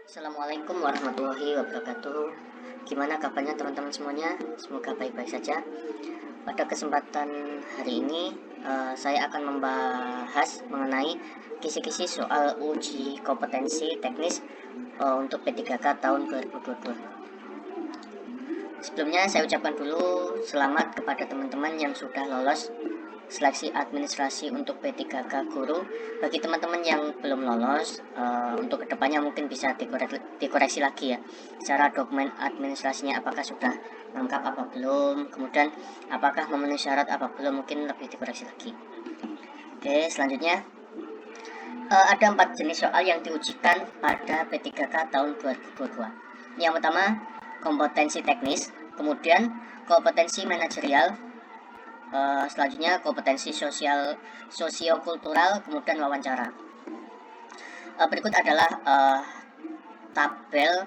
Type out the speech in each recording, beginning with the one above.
Assalamualaikum warahmatullahi wabarakatuh. Gimana kabarnya teman-teman semuanya? Semoga baik-baik saja. Pada kesempatan hari ini saya akan membahas mengenai kisi-kisi soal uji kompetensi teknis untuk P3K tahun 2022. Sebelumnya saya ucapkan dulu selamat kepada teman-teman yang sudah lolos seleksi administrasi untuk P3K guru. Bagi teman-teman yang belum lolos, untuk kedepannya mungkin bisa dikoreksi lagi ya, secara dokumen administrasinya apakah sudah lengkap apa belum, kemudian apakah memenuhi syarat apa belum, mungkin lebih dikoreksi lagi. Oke, selanjutnya ada 4 jenis soal yang diujikan pada P3K tahun 2022. Yang pertama, kompetensi teknis, kemudian kompetensi manajerial, selanjutnya kompetensi sosiokultural, kemudian wawancara. Berikut adalah tabel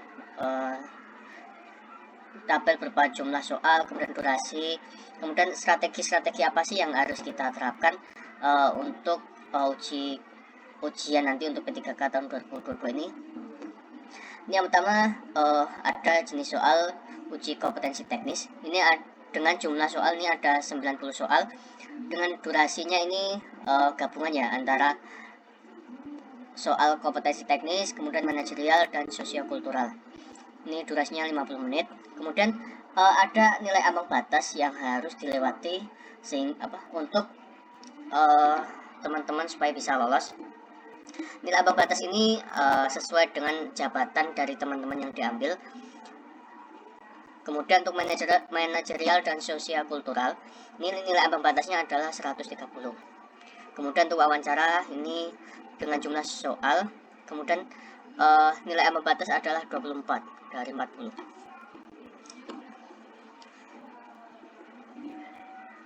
berupa jumlah soal, kemudian durasi, kemudian strategi apa sih yang harus kita terapkan untuk ujian nanti untuk P3K tahun 2022 ini. Yang pertama ada jenis soal uji kompetensi teknis. Ini dengan jumlah soal ini ada 90 soal, dengan durasinya ini gabungan ya antara soal kompetensi teknis, kemudian manajerial dan sosiokultural. Ini durasinya 50 menit. Kemudian ada nilai ambang batas yang harus dilewati untuk teman-teman supaya bisa lolos. Nilai ambang batas ini sesuai dengan jabatan dari teman-teman yang diambil. Kemudian untuk manajerial dan sosiokultural, ini nilai ambang batasnya adalah 130. Kemudian untuk wawancara ini dengan jumlah soal, kemudian nilai ambang batas adalah 24 dari 40.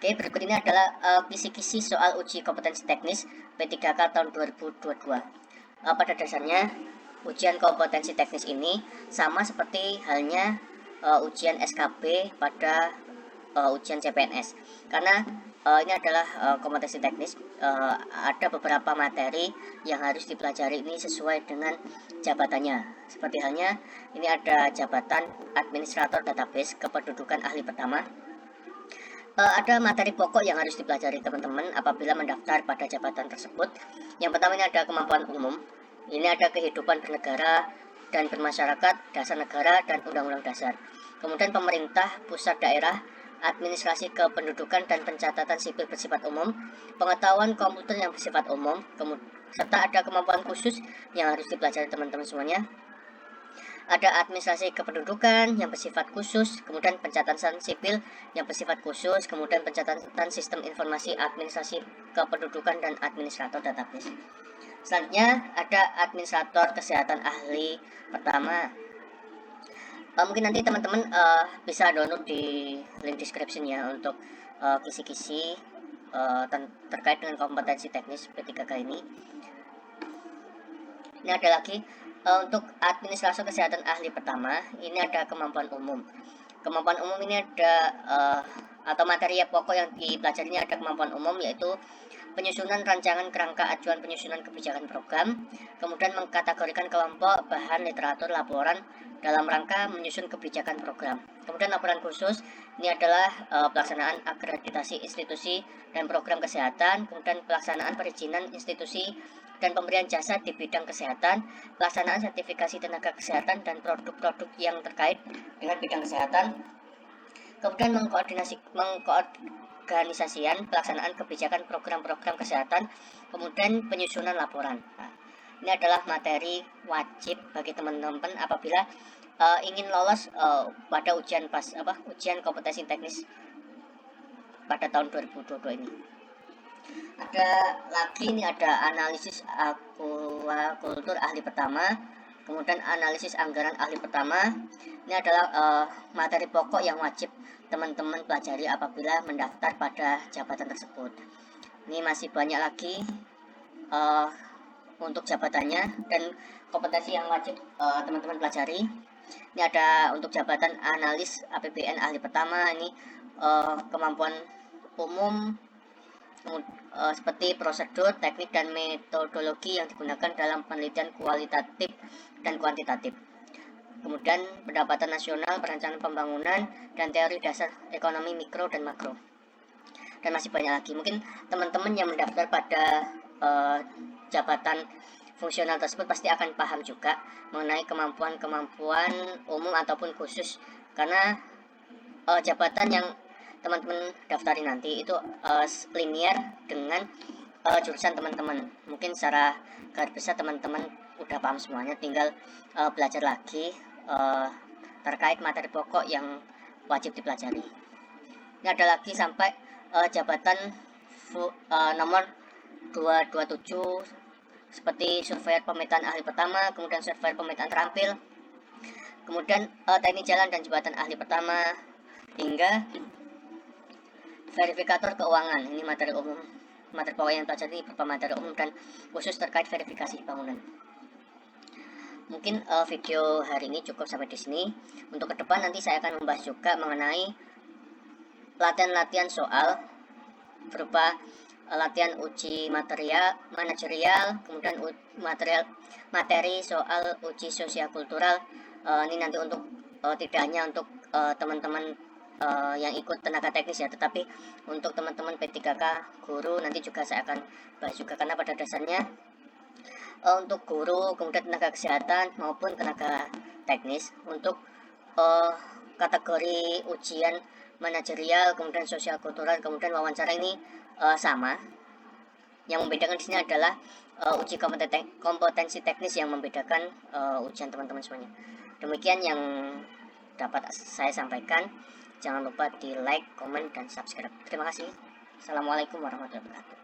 Oke, berikut ini adalah kisi-kisi soal uji kompetensi teknis P3K tahun 2022. Pada dasarnya, ujian kompetensi teknis ini sama seperti halnya ujian SKB pada ujian CPNS, karena ini adalah kompetensi teknis. Ada beberapa materi yang harus dipelajari ini sesuai dengan jabatannya. Seperti halnya ini ada jabatan administrator database kependudukan ahli pertama. Ada materi pokok yang harus dipelajari teman-teman apabila mendaftar pada jabatan tersebut. Yang pertama ini ada kemampuan umum. Ini ada kehidupan bernegara dan bermasyarakat, dasar negara, dan undang-undang dasar. Kemudian pemerintah, pusat daerah, administrasi kependudukan dan pencatatan sipil bersifat umum, pengetahuan komputer yang bersifat umum, serta ada kemampuan khusus yang harus dipelajari teman-teman semuanya. Ada administrasi kependudukan yang bersifat khusus, kemudian pencatatan sipil yang bersifat khusus, kemudian pencatatan sistem informasi administrasi kependudukan dan administrator database. Selanjutnya ada administrator kesehatan ahli pertama. Mungkin nanti teman-teman bisa download di link description ya untuk kisi-kisi terkait dengan kompetensi teknis P3K ini. Ini ada lagi untuk administrator kesehatan ahli pertama, ini ada kemampuan umum. Kemampuan umum ini ada atau materi pokok yang dipelajari ini ada kemampuan umum, yaitu penyusunan rancangan kerangka acuan penyusunan kebijakan program, kemudian mengkategorikan kelompok bahan literatur laporan dalam rangka menyusun kebijakan program. Kemudian laporan khusus ini adalah pelaksanaan akreditasi institusi dan program kesehatan, kemudian pelaksanaan perizinan institusi dan pemberian jasa di bidang kesehatan, pelaksanaan sertifikasi tenaga kesehatan dan produk-produk yang terkait dengan bidang kesehatan, kemudian mengorganisasian pelaksanaan kebijakan program-program kesehatan, kemudian penyusunan laporan. Nah, ini adalah materi wajib bagi teman-teman apabila ingin lolos pada ujian kompetensi teknis pada tahun 2022 ini. Ada lagi ini ada analisis akuakultur ahli pertama, kemudian analisis anggaran ahli pertama. Ini adalah materi pokok yang wajib teman-teman pelajari apabila mendaftar pada jabatan tersebut. Ini masih banyak lagi untuk jabatannya dan kompetensi yang wajib teman-teman pelajari. Ini ada untuk jabatan analis APBN ahli pertama, ini kemampuan umum, seperti prosedur, teknik, dan metodologi yang digunakan dalam penelitian kualitatif dan kuantitatif. Kemudian pendapatan nasional, perencanaan pembangunan, dan teori dasar ekonomi mikro dan makro. Dan masih banyak lagi. Mungkin teman-teman yang mendaftar pada jabatan fungsional tersebut pasti akan paham juga mengenai kemampuan-kemampuan umum ataupun khusus, karena jabatan yang teman-teman daftarin nanti itu linear dengan jurusan teman-teman. Mungkin secara garis besar teman-teman udah paham semuanya, tinggal belajar lagi terkait materi pokok yang wajib dipelajari. Ini ada lagi sampai jabatan nomor 227 seperti surveyor pemetaan ahli pertama, kemudian surveyor pemetaan terampil, kemudian teknik jalan dan jembatan ahli pertama, hingga verifikator keuangan. Ini materi umum, materi pokok yang pelajari berupa materi umum dan khusus terkait verifikasi bangunan. Mungkin video hari ini cukup sampai di sini. Untuk ke depan nanti saya akan membahas juga mengenai latihan-latihan soal berupa latihan uji manajerial, kemudian materi soal uji sosial kultural. Ini nanti untuk tidak hanya untuk teman-teman yang ikut tenaga teknis ya, tetapi untuk teman-teman P3K guru nanti juga saya akan bahas juga, karena pada dasarnya untuk guru, kemudian tenaga kesehatan maupun tenaga teknis, untuk kategori ujian manajerial, kemudian sosial kultural, kemudian wawancara ini sama. Yang membedakan di sini adalah uji kompetensi teknis yang membedakan ujian teman-teman semuanya. Demikian yang dapat saya sampaikan. Jangan lupa di like, komen, dan subscribe. Terima kasih. Assalamualaikum warahmatullahi wabarakatuh.